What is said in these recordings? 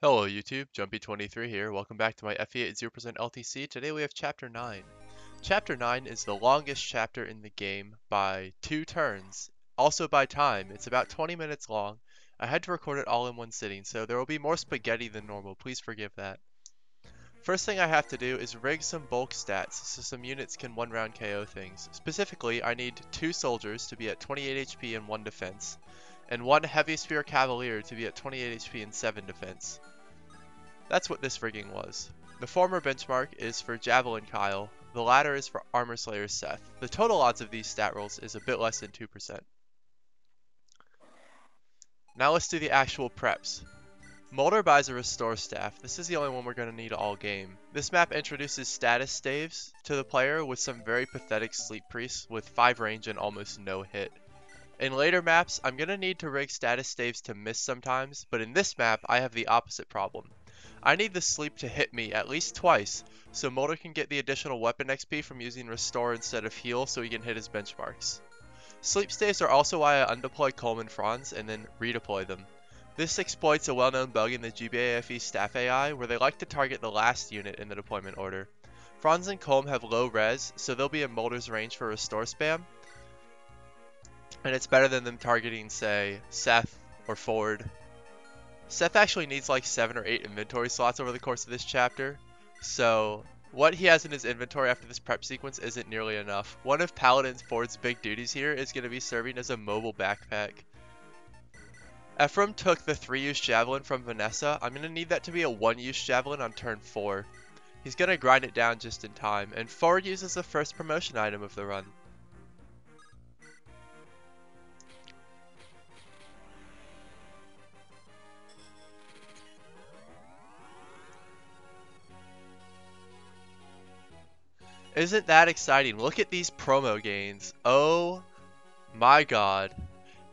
Hello YouTube, Jumpy23 here. Welcome back to my FE8 0% LTC. Today we have Chapter 9. Chapter 9 is the longest chapter in the game by 2 turns. Also by time, it's about 20 minutes long. I had to record it all in one sitting, so there will be more spaghetti than normal. Please forgive that. First thing I have to do is rig some bulk stats so some units can one round KO things. Specifically, I need 2 soldiers to be at 28 HP and 1 defense, and 1 heavy spear cavalier to be at 28 HP and 7 defense. That's what this rigging was. The former benchmark is for Javelin Kyle, the latter is for Armor Slayer Seth. The total odds of these stat rolls is a bit less than 2%. Now let's do the actual preps. Moulder buys a Restore Staff. This is the only one we're going to need all game. This map introduces status staves to the player with some very pathetic Sleep Priests with 5 range and almost no hit. In later maps, I'm going to need to rig status staves to miss sometimes, but in this map, I have the opposite problem. I need the sleep to hit me at least twice, so Moulder can get the additional weapon XP from using Restore instead of Heal so he can hit his benchmarks. Sleep staves are also why I undeploy Coleman Franz and then redeploy them. This exploits a well-known bug in the GBAFE staff AI where they like to target the last unit in the deployment order. Franz and Colm have low res, so they'll be in Moulder's range for Restore spam, and it's better than them targeting, say, Seth or Forde. Seth actually needs like 7 or 8 inventory slots over the course of this chapter, so what he has in his inventory after this prep sequence isn't nearly enough. One of Paladin Forde's big duties here is going to be serving as a mobile backpack. Ephraim took the 3-use Javelin from Vanessa. I'm going to need that to be a 1-use Javelin on turn 4. He's going to grind it down just in time, and Forde uses the first promotion item of the run. Isn't that exciting? Look at these promo gains. Oh my god.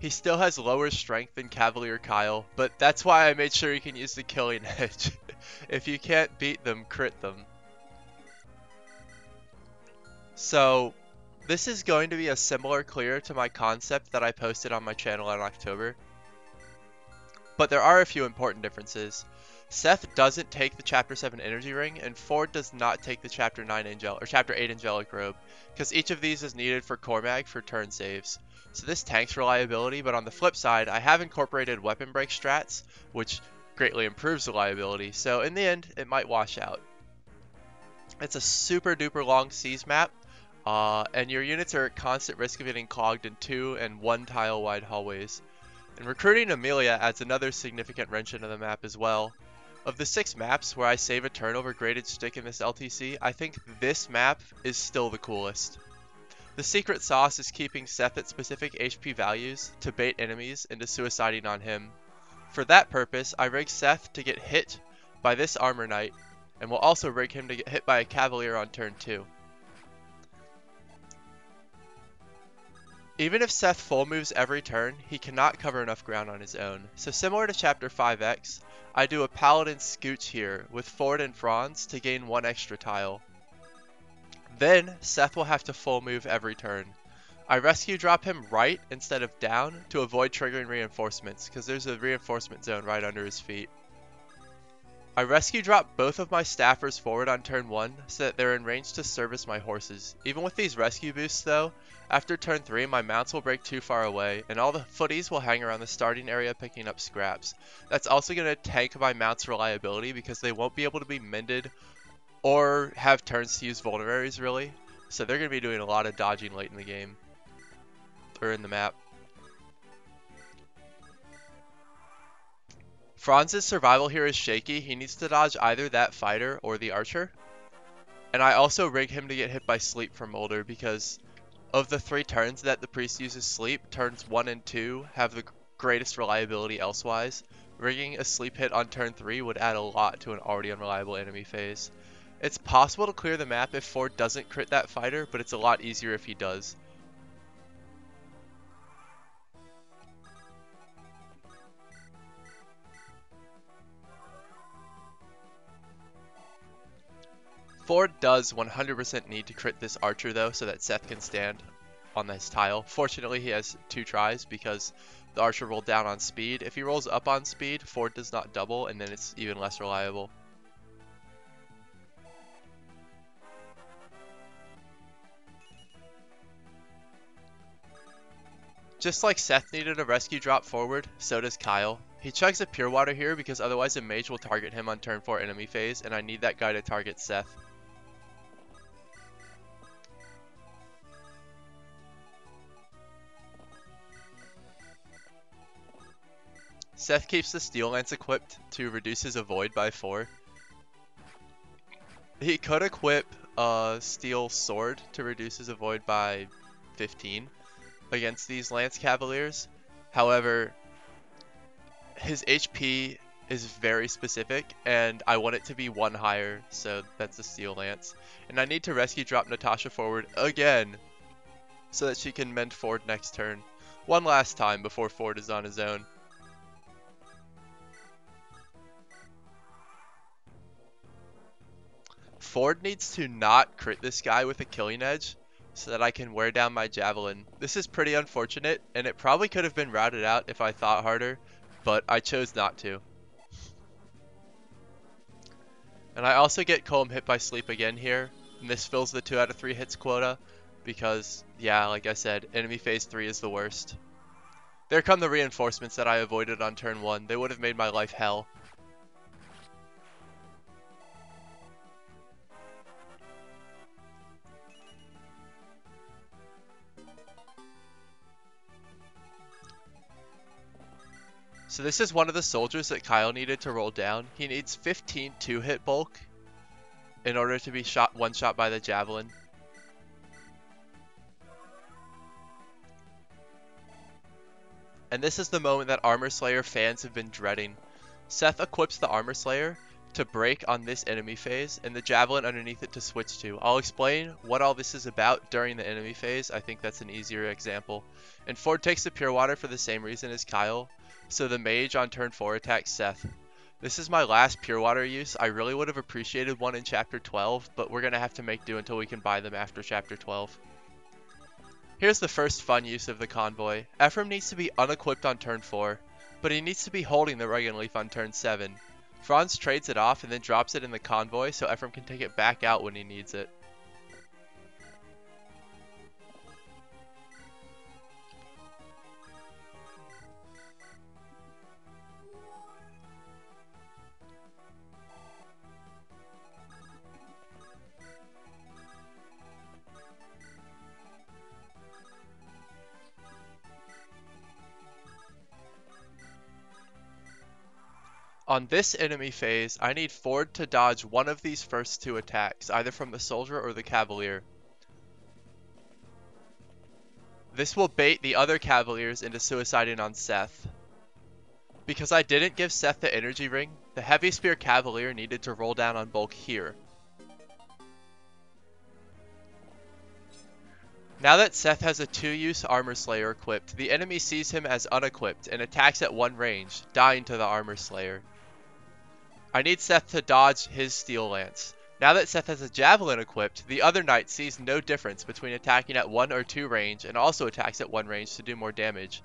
He still has lower strength than Cavalier Kyle, but that's why I made sure he can use the killing edge. If you can't beat them, crit them. So, this is going to be a similar clear to my concept that I posted on my channel in October. But there are a few important differences. Seth doesn't take the Chapter 7 Energy Ring, and Forde does not take the Chapter 8 Angelic Robe, because each of these is needed for Cormag for turn saves. So this tanks reliability, but on the flip side, I have incorporated weapon break strats, which greatly improves reliability, so in the end, it might wash out. It's a super duper long siege map, and your units are at constant risk of getting clogged in 2 and 1 tile wide hallways. And recruiting Amelia adds another significant wrench into the map as well. Of the 6 maps where I save a turn over graded stick in this LTC, I think this map is still the coolest. The secret sauce is keeping Seth at specific HP values to bait enemies into suiciding on him. For that purpose, I rig Seth to get hit by this Armor Knight, and will also rig him to get hit by a Cavalier on turn 2. Even if Seth full moves every turn, he cannot cover enough ground on his own. So similar to Chapter 5X, I do a Paladin Scooch here with Forde and Franz to gain 1 extra tile. Then, Seth will have to full move every turn. I rescue drop him right instead of down to avoid triggering reinforcements, because there's a reinforcement zone right under his feet. I rescue drop both of my staffers forward on turn 1 so that they're in range to service my horses. Even with these rescue boosts though, after turn 3 my mounts will break too far away and all the footies will hang around the starting area picking up scraps. That's also going to tank my mounts' reliability because they won't be able to be mended or have turns to use vulneraries really. So they're going to be doing a lot of dodging late in the game, or in the map. Franz's survival here is shaky. He needs to dodge either that fighter or the archer. And I also rig him to get hit by sleep from Moulder because of the 3 turns that the priest uses sleep, turns 1 and 2 have the greatest reliability elsewise. Rigging a sleep hit on turn 3 would add a lot to an already unreliable enemy phase. It's possible to clear the map if Forde doesn't crit that fighter, but it's a lot easier if he does. Forde does 100% need to crit this archer though so that Seth can stand on this tile. Fortunately he has 2 tries because the archer rolled down on speed. If he rolls up on speed, Forde does not double, and then it's even less reliable. Just like Seth needed a rescue drop forward, so does Kyle. He chugs a Pure Water here because otherwise a mage will target him on turn 4 enemy phase, and I need that guy to target Seth. Seth keeps the Steel Lance equipped to reduce his avoid by 4. He could equip Steel Sword to reduce his avoid by 15 against these Lance Cavaliers. However, his HP is very specific, and I want it to be 1 higher, so that's the Steel Lance. And I need to rescue drop Natasha forward again, so that she can mend Forde next turn. One last time before Forde is on his own. Forde needs to not crit this guy with a Killing Edge, so that I can wear down my Javelin. This is pretty unfortunate, and it probably could have been routed out if I thought harder, but I chose not to. And I also get Colm hit by sleep again here, and this fills the 2 out of 3 hits quota, because, yeah, like I said, enemy phase 3 is the worst. There come the reinforcements that I avoided on turn 1. They would have made my life hell. So this is one of the soldiers that Kyle needed to roll down. He needs 15 2-hit bulk in order to be one-shot by the Javelin. And this is the moment that Armor Slayer fans have been dreading. Seth equips the Armor Slayer to break on this enemy phase, and the Javelin underneath it to switch to. I'll explain what all this is about during the enemy phase. I think that's an easier example. And Forde takes the Pure Water for the same reason as Kyle. So the mage on turn 4 attacks Seth. This is my last Pure Water use. I really would have appreciated one in Chapter 12, but we're going to have to make do until we can buy them after Chapter 12. Here's the first fun use of the Convoy. Ephraim needs to be unequipped on turn 4, but he needs to be holding the Regan Leaf on turn 7. Franz trades it off and then drops it in the Convoy so Ephraim can take it back out when he needs it. On this enemy phase, I need Forde to dodge one of these first 2 attacks, either from the soldier or the cavalier. This will bait the other cavaliers into suiciding on Seth. Because I didn't give Seth the energy ring, the Heavy Spear Cavalier needed to roll down on bulk here. Now that Seth has a 2-use Armor Slayer equipped, the enemy sees him as unequipped and attacks at 1 range, dying to the Armor Slayer. I need Seth to dodge his Steel Lance. Now that Seth has a Javelin equipped, the other knight sees no difference between attacking at 1 or 2 range and also attacks at 1 range to do more damage.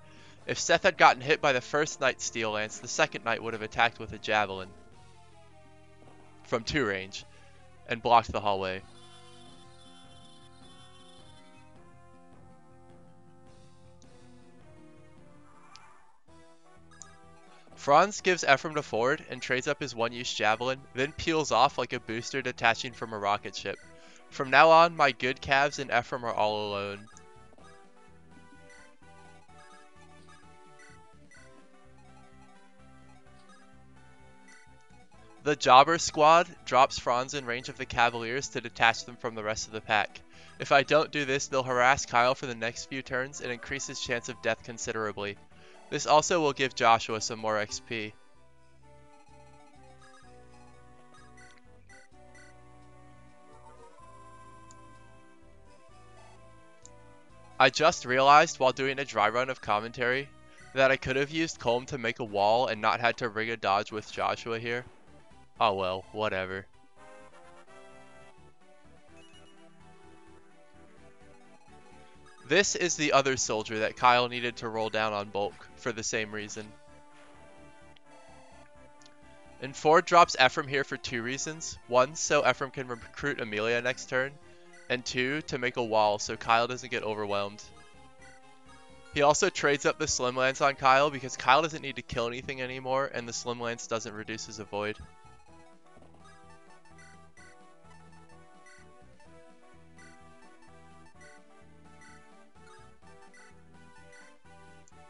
If Seth had gotten hit by the first knight's Steel Lance, the second knight would have attacked with a Javelin from 2 range and blocked the hallway. Franz gives Ephraim to Forde and trades up his 1-use Javelin, then peels off like a booster detaching from a rocket ship. From now on, my good calves and Ephraim are all alone. The Jobber Squad drops Franz in range of the Cavaliers to detach them from the rest of the pack. If I don't do this, they'll harass Kyle for the next few turns and increase his chance of death considerably. This also will give Joshua some more XP. I just realized while doing a dry run of commentary that I could have used Colm to make a wall and not had to rig a dodge with Joshua here. Oh well, whatever. This is the other soldier that Kyle needed to roll down on bulk for the same reason. And Forde drops Ephraim here for two reasons. One, so Ephraim can recruit Amelia next turn. And two, to make a wall so Kyle doesn't get overwhelmed. He also trades up the Slim Lance on Kyle because Kyle doesn't need to kill anything anymore and the Slim Lance doesn't reduce his avoid.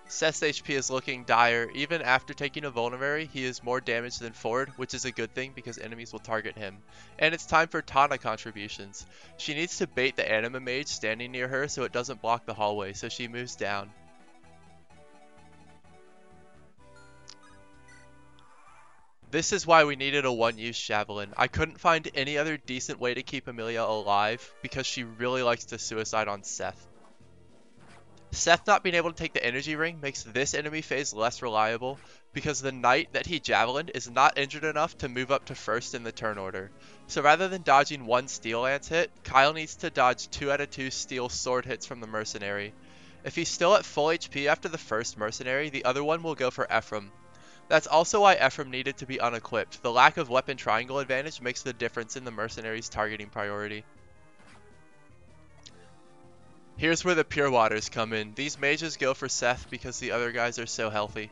Seth's HP is looking dire. Even after taking a vulnerary, he is more damaged than Forde, which is a good thing because enemies will target him. And it's time for Tana contributions. She needs to bait the Anima Mage standing near her so it doesn't block the hallway, so she moves down. This is why we needed a one-use Javelin. I couldn't find any other decent way to keep Amelia alive because she really likes to suicide on Seth. Seth not being able to take the energy ring makes this enemy phase less reliable because the knight that he javelined is not injured enough to move up to first in the turn order. So rather than dodging one steel lance hit, Kyle needs to dodge 2 out of 2 steel sword hits from the mercenary. If he's still at full HP after the first mercenary, the other one will go for Ephraim. That's also why Ephraim needed to be unequipped. The lack of weapon triangle advantage makes the difference in the mercenary's targeting priority. Here's where the Pure Waters come in. These mages go for Seth because the other guys are so healthy.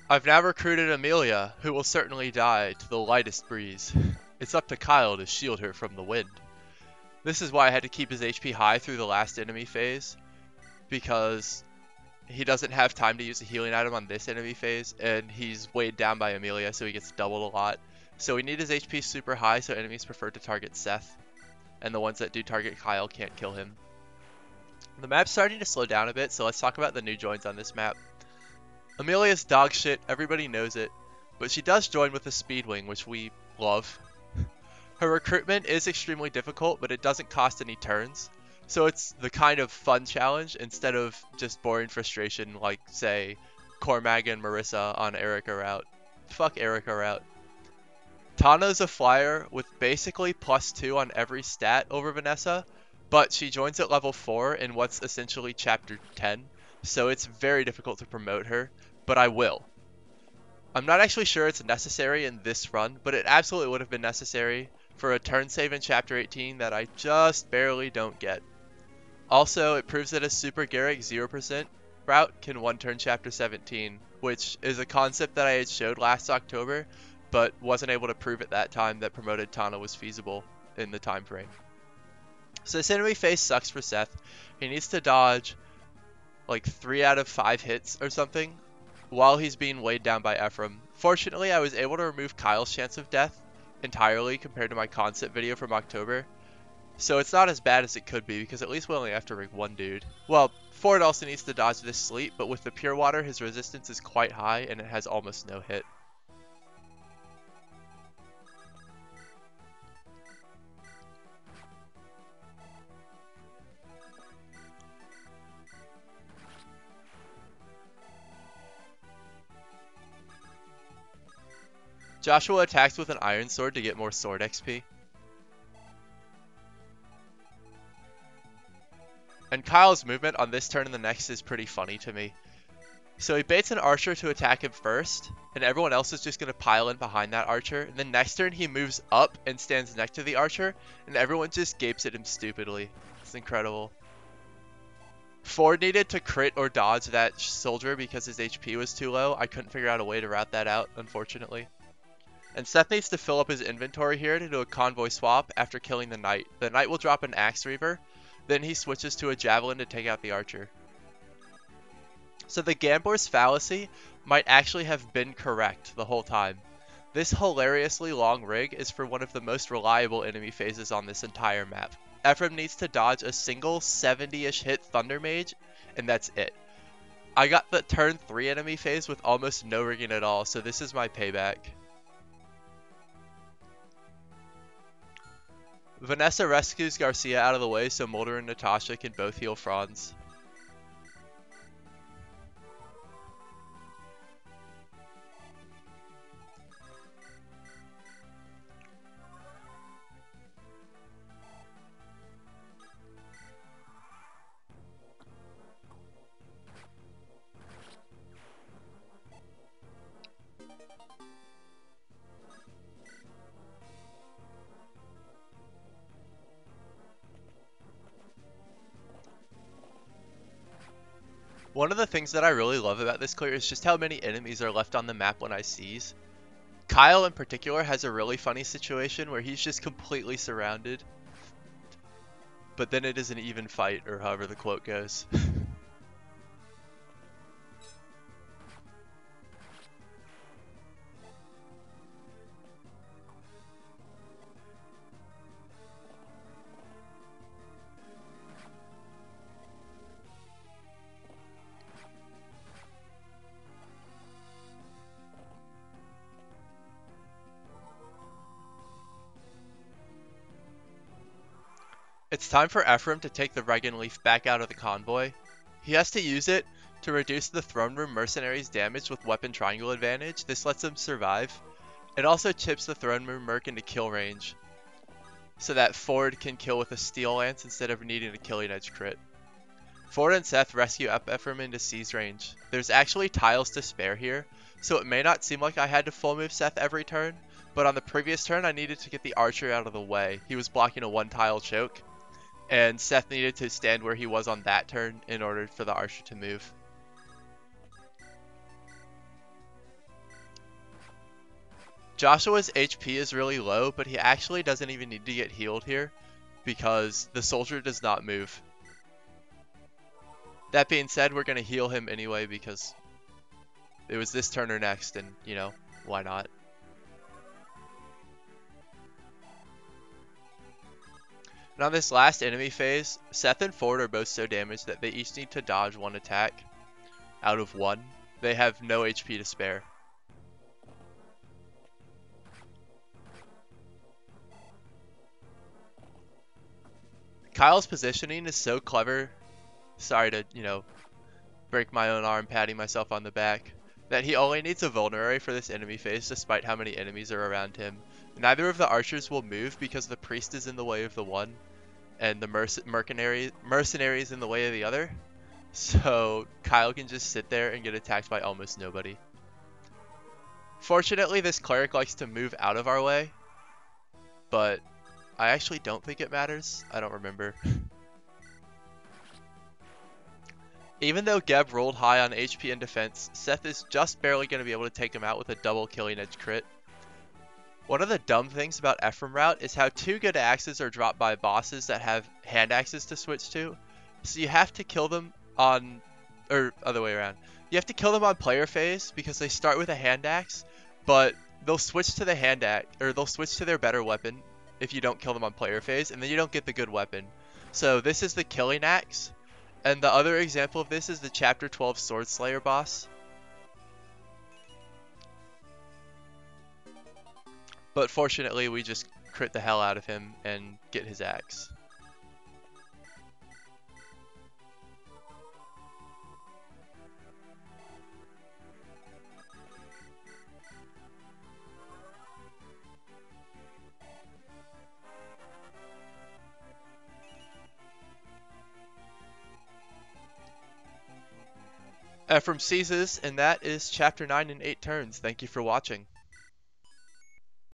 I've now recruited Amelia, who will certainly die to the lightest breeze. It's up to Kyle to shield her from the wind. This is why I had to keep his HP high through the last enemy phase, because he doesn't have time to use a healing item on this enemy phase, and he's weighed down by Amelia, so he gets doubled a lot. So we need his HP super high so enemies prefer to target Seth, and the ones that do target Kyle can't kill him. The map's starting to slow down a bit, so let's talk about the new joins on this map. Amelia's dog shit, everybody knows it, but she does join with a Speedwing, which we love. Her recruitment is extremely difficult, but it doesn't cost any turns, so it's the kind of fun challenge instead of just boring frustration like, say, Cormag and Marissa on Ephraim Route. Fuck Ephraim Route. Tana's a flyer with basically +2 on every stat over Vanessa, but she joins at level 4 in what's essentially chapter 10, so it's very difficult to promote her, but I will. I'm not actually sure it's necessary in this run, but it absolutely would have been necessary for a turn save in chapter 18 that I just barely don't get. Also, it proves that a Super Garrick 0% route can one-turn chapter 17, which is a concept that I had showed last October, but wasn't able to prove at that time that promoted Tana was feasible in the time frame. So this enemy phase sucks for Seth. He needs to dodge like 3 out of 5 hits or something while he's being weighed down by Ephraim. Fortunately, I was able to remove Kyle's chance of death entirely compared to my concept video from October. So it's not as bad as it could be because at least we only have to rig one dude. Well, Forde also needs to dodge this sleep, but with the Pure Water, his resistance is quite high and it has almost no hit. Joshua attacks with an Iron Sword to get more sword XP. And Kyle's movement on this turn and the next is pretty funny to me. So he baits an archer to attack him first, and everyone else is just going to pile in behind that archer. And then next turn he moves up and stands next to the archer, and everyone just gapes at him stupidly. It's incredible. Forde needed to crit or dodge that soldier because his HP was too low. I couldn't figure out a way to route that out, unfortunately. And Seth needs to fill up his inventory here to do a convoy swap after killing the knight. The knight will drop an axe reaver, then he switches to a javelin to take out the archer. So the Gambor's fallacy might actually have been correct the whole time. This hilariously long rig is for one of the most reliable enemy phases on this entire map. Ephraim needs to dodge a single 70-ish hit Thunder Mage, and that's it. I got the turn 3 enemy phase with almost no rigging at all, so this is my payback. Vanessa rescues Garcia out of the way so Moulder and Natasha can both heal Franz. One of the things that I really love about this clear is just how many enemies are left on the map when I seize. Kyle in particular has a really funny situation where he's just completely surrounded, but then it is an even fight, or however the quote goes. It's time for Ephraim to take the Regan Leaf back out of the convoy. He has to use it to reduce the Throne Room mercenaries' damage with weapon triangle advantage. This lets them survive. It also chips the Throne Room merc into kill range, so that Forde can kill with a steel lance instead of needing a killing edge crit. Forde and Seth rescue up Ephraim into seize range. There's actually tiles to spare here, so it may not seem like I had to full move Seth every turn, but on the previous turn I needed to get the archer out of the way. He was blocking a one tile choke, and Seth needed to stand where he was on that turn in order for the archer to move. Joshua's HP is really low, but he actually doesn't even need to get healed here because the soldier does not move. That being said, we're going to heal him anyway because it was this turn or next, and, you know, why not? And on this last enemy phase, Seth and Forde are both so damaged that they each need to dodge one attack out of one. They have no HP to spare. Kyle's positioning is so clever. Sorry to, break my own arm patting myself on the back. That he only needs a vulnerary for this enemy phase despite how many enemies are around him. Neither of the archers will move because the priest is in the way of the one and the mercenary is in the way of the other. So Kyle can just sit there and get attacked by almost nobody. Fortunately, this cleric likes to move out of our way, but I actually don't think it matters. I don't remember. Even though Geb rolled high on HP and defense, Seth is just barely going to be able to take him out with a double killing edge crit. One of the dumb things about Ephraim Route is how 2 good axes are dropped by bosses that have hand axes to switch to. So you have to kill them on, or other way around. You have to kill them on player phase because they start with a hand axe, but they'll switch to the hand axe, or they'll switch to their better weapon if you don't kill them on player phase, and then you don't get the good weapon. So this is the killing axe. And the other example of this is the Chapter 12 Sword Slayer boss. But fortunately, we just crit the hell out of him and get his axe. Ephraim seizes, and that is Chapter 9 in 8 turns. Thank you for watching.